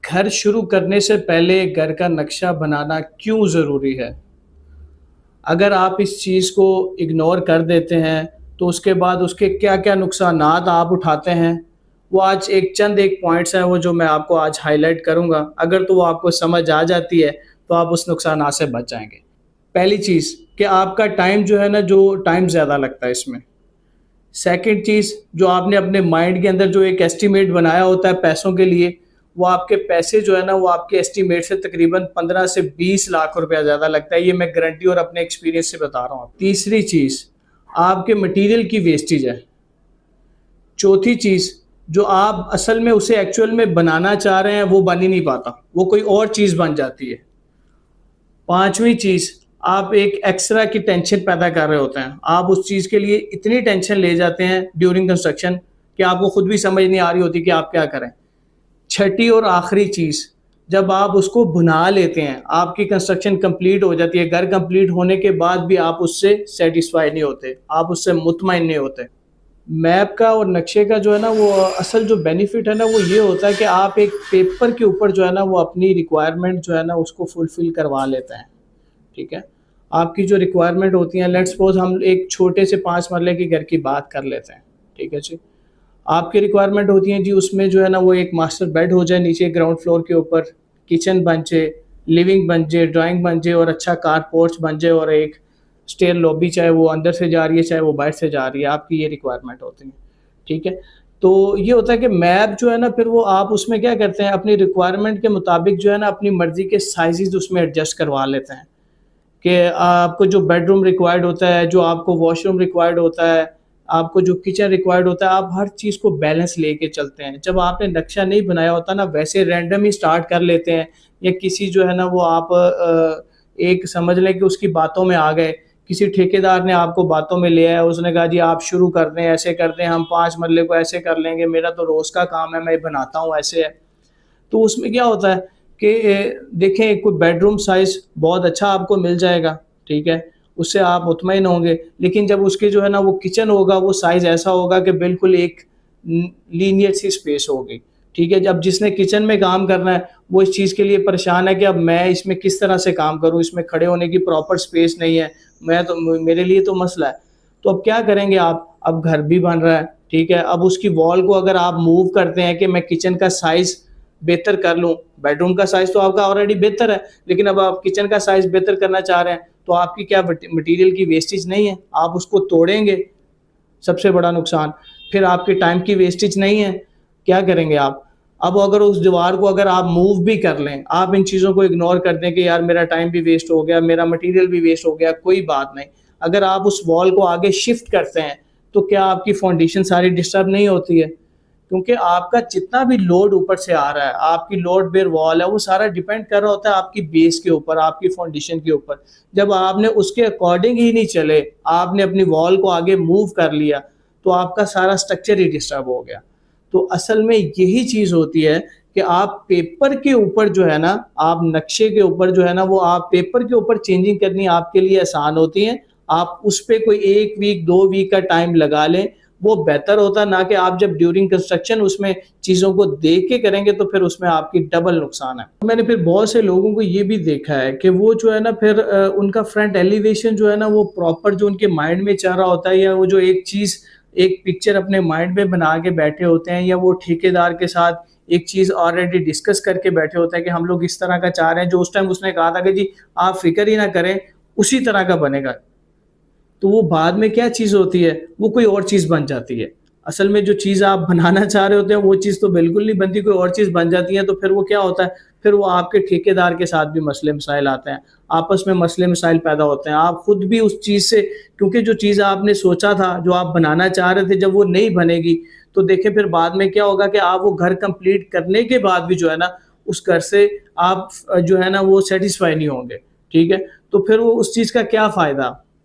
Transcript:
گھر شروع کرنے سے پہلے گھر کا نقشہ بنانا کیوں ضروری ہے؟ اگر آپ اس چیز کو اگنور کر دیتے ہیں تو اس کے بعد اس کے کیا کیا نقصانات آپ اٹھاتے ہیں، وہ آج ایک پوائنٹس ہیں وہ جو میں آپ کو آج ہائی لائٹ کروں گا۔ اگر تو وہ آپ کو سمجھ آ جاتی ہے تو آپ اس نقصانات سے بچ جائیں گے۔ پہلی چیز کہ آپ کا ٹائم جو ہے نا، جو ٹائم زیادہ لگتا ہے اس میں۔ سیکنڈ چیز، جو آپ نے اپنے مائنڈ کے اندر جو ایک ایسٹیمیٹ بنایا ہوتا ہے پیسوں کے لیے، وہ آپ کے پیسے جو ہے نا وہ آپ کے ایسٹیمیٹ سے تقریباً 15 سے 20 لاکھ روپیہ زیادہ لگتا ہے۔ یہ میں گارنٹی اور اپنے ایکسپیرینس سے بتا رہا ہوں۔ تیسری چیز، آپ کے مٹیریل کی ویسٹیج ہے۔ چوتھی چیز، جو آپ اصل میں اسے ایکچوئل میں بنانا چاہ رہے ہیں وہ بن ہی نہیں پاتا، وہ کوئی اور چیز بن جاتی ہے۔ پانچویں چیز، آپ ایک ایکسٹرا کی ٹینشن پیدا کر رہے ہوتے ہیں۔ آپ اس چیز کے لیے اتنی ٹینشن لے جاتے ہیں ڈیورنگ کنسٹرکشن کہ آپ کو خود بھی سمجھ نہیں آ رہی ہوتی کہ آپ کیا کریں۔ چھٹی اور آخری چیز، جب آپ اس کو بنا لیتے ہیں، آپ کی کنسٹرکشن کمپلیٹ ہو جاتی ہے، گھر کمپلیٹ ہونے کے بعد بھی آپ اس سے سیٹسفائی نہیں ہوتے، آپ اس سے مطمئن نہیں ہوتے۔ میپ کا اور نقشے کا جو ہے نا وہ اصل جو بینیفٹ ہے نا وہ یہ ہوتا ہے کہ آپ ایک پیپر کے اوپر جو ہے نا وہ اپنی ریکوائرمنٹ جو ہے نا اس کو فلفل کروا لیتے ہیں، ٹھیک ہے۔ آپ کی جو ریکوائرمنٹ ہوتی ہیں، لیٹ سپوز ہم ایک چھوٹے سے 5 مرلے کے گھر کی بات کر لیتے ہیں، ٹھیک ہے جی۔ آپ کی ریکوائرمنٹ ہوتی ہیں جی اس میں جو ہے نا وہ ایک ماسٹر بیڈ ہو جائے نیچے گراؤنڈ فلور کے اوپر، کچن بن جائے، لیونگ بن جائے، ڈرائنگ بن جائے اور اچھا کار پورچ بن جائے، اور ایک اسٹیئر لوبی چاہے وہ اندر سے جا رہی ہے چاہے وہ باہر سے جا رہی ہے، آپ کی یہ ریکوائرمنٹ ہوتی ہے، ٹھیک ہے۔ تو یہ ہوتا ہے کہ میپ جو ہے نا پھر وہ آپ اس میں کیا کرتے ہیں، اپنی ریکوائرمنٹ کے مطابق جو ہے نا اپنی مرضی کے سائزز اس میں ایڈجسٹ کروا لیتے ہیں کہ آپ کو جو بیڈ روم ریکوائرڈ ہوتا ہے، جو آپ کو واش روم ریکوائرڈ ہوتا ہے، آپ کو جو کچن ریکوائرڈ ہوتا ہے، آپ ہر چیز کو بیلنس لے کے چلتے ہیں۔ جب آپ نے نقشہ نہیں بنایا ہوتا نا، ویسے رینڈم ہی سٹارٹ کر لیتے ہیں، یا کسی جو ہے نا وہ آپ ایک سمجھ لیں کہ اس کی باتوں میں آ گئے، کسی ٹھیکیدار نے آپ کو باتوں میں لے آیا، اس نے کہا جی آپ شروع کر دیں، ایسے کر دیں، ہم 5 مرلے کو ایسے کر لیں گے، میرا تو روز کا کام ہے، میں بناتا ہوں، ایسے ہے۔ تو اس میں کیا ہوتا ہے کہ دیکھیں کوئی بیڈ روم سائز بہت اچھا آپ کو مل جائے گا، ٹھیک ہے، اس سے آپ مطمئن ہوں گے، لیکن جب اس کے جو ہے نا وہ کچن ہوگا وہ سائز ایسا ہوگا کہ بالکل ایک لینئر سی اسپیس ہوگی، ٹھیک ہے۔ جب جس نے کچن میں کام کرنا ہے وہ اس چیز کے لیے پریشان ہے کہ اب میں اس میں کس طرح سے کام کروں، اس میں کھڑے ہونے کی پراپر اسپیس نہیں ہے، میرے لیے تو مسئلہ ہے۔ تو اب کیا کریں گے آپ، اب گھر بھی بن رہا ہے، ٹھیک ہے، اب اس کی وال کو اگر آپ موو کرتے ہیں کہ میں کچن کا سائز بہتر کر لوں، بیڈ روم کا سائز تو آپ کا آلریڈی بہتر ہے، لیکن اب آپ کچن کا سائز بہتر کرنا چاہ رہے ہیں، تو آپ کی کیا مٹیریل کی ویسٹیج نہیں ہے، آپ اس کو توڑیں گے، سب سے بڑا نقصان۔ پھر آپ کے ٹائم کی ویسٹیج نہیں ہے، کیا کریں گے آپ؟ اب اگر اس دیوار کو اگر آپ موو بھی کر لیں، آپ ان چیزوں کو اگنور کر دیں کہ یار میرا ٹائم بھی ویسٹ ہو گیا، میرا مٹیریل بھی ویسٹ ہو گیا، کوئی بات نہیں، اگر آپ اس وال کو آگے شفٹ کرتے ہیں تو کیا آپ کی فاؤنڈیشن ساری ڈسٹرب نہیں ہوتی ہے؟ کیونکہ آپ کا جتنا بھی لوڈ اوپر سے آ رہا ہے، آپ کی لوڈ بیئر وال ہے، وہ سارا ڈیپینڈ کر رہا ہوتا ہے آپ کی بیس کے اوپر، آپ کی فاؤنڈیشن کے اوپر۔ جب آپ نے اس کے اکارڈنگ ہی نہیں چلے، آپ نے اپنی وال کو آگے موو کر لیا، تو آپ کا سارا سٹرکچر ہی ڈسٹرب ہو گیا۔ تو اصل میں یہی چیز ہوتی ہے کہ آپ پیپر کے اوپر جو ہے نا، آپ نقشے کے اوپر جو ہے نا، وہ آپ پیپر کے اوپر چینجنگ کرنی آپ کے لیے آسان ہوتی ہیں، آپ اس پہ کوئی 1 ویک 2 ویک کا ٹائم لگا لیں، وہ بہتر ہوتا ہے، نہ کہ آپ جب ڈیورنگ کنسٹرکشن اس میں چیزوں کو دیکھ کے کریں گے تو پھر اس میں آپ کی ڈبل نقصان ہے۔ میں نے پھر بہت سے لوگوں کو یہ بھی دیکھا ہے کہ وہ جو ہے نا پھر ان کا فرنٹ ایلیویشن جو ہے نا وہ پراپر جو ان کے مائنڈ میں چل رہا ہوتا ہے، یا وہ جو ایک چیز ایک پکچر اپنے مائنڈ میں بنا کے بیٹھے ہوتے ہیں، یا وہ ٹھیکیدار کے ساتھ ایک چیز آلریڈی ڈسکس کر کے بیٹھے ہوتے ہیں کہ ہم لوگ اس طرح کا چاہ رہے ہیں، جو اس ٹائم اس نے کہا تھا کہ جی آپ فکر ہی نہ کریں اسی طرح کا بنے گا، تو وہ بعد میں کیا چیز ہوتی ہے، وہ کوئی اور چیز بن جاتی ہے۔ اصل میں جو چیز آپ بنانا چاہ رہے ہوتے ہیں وہ چیز تو بالکل نہیں بنتی، کوئی اور چیز بن جاتی ہے، تو پھر وہ کیا ہوتا ہے، پھر وہ آپ کے ٹھیکیدار کے ساتھ بھی مسئلے مسائل آتے ہیں، آپس میں مسئلے مسائل پیدا ہوتے ہیں، آپ خود بھی اس چیز سے، کیونکہ جو چیز آپ نے سوچا تھا، جو آپ بنانا چاہ رہے تھے، جب وہ نہیں بنے گی تو دیکھیں پھر بعد میں کیا ہوگا کہ آپ وہ گھر کمپلیٹ کرنے کے بعد بھی جو ہے نا اس گھر سے آپ جو ہے نا وہ سیٹسفائی نہیں ہوں گے، ٹھیک ہے، تو پھر وہ اس چیز کا کیا فائدہ۔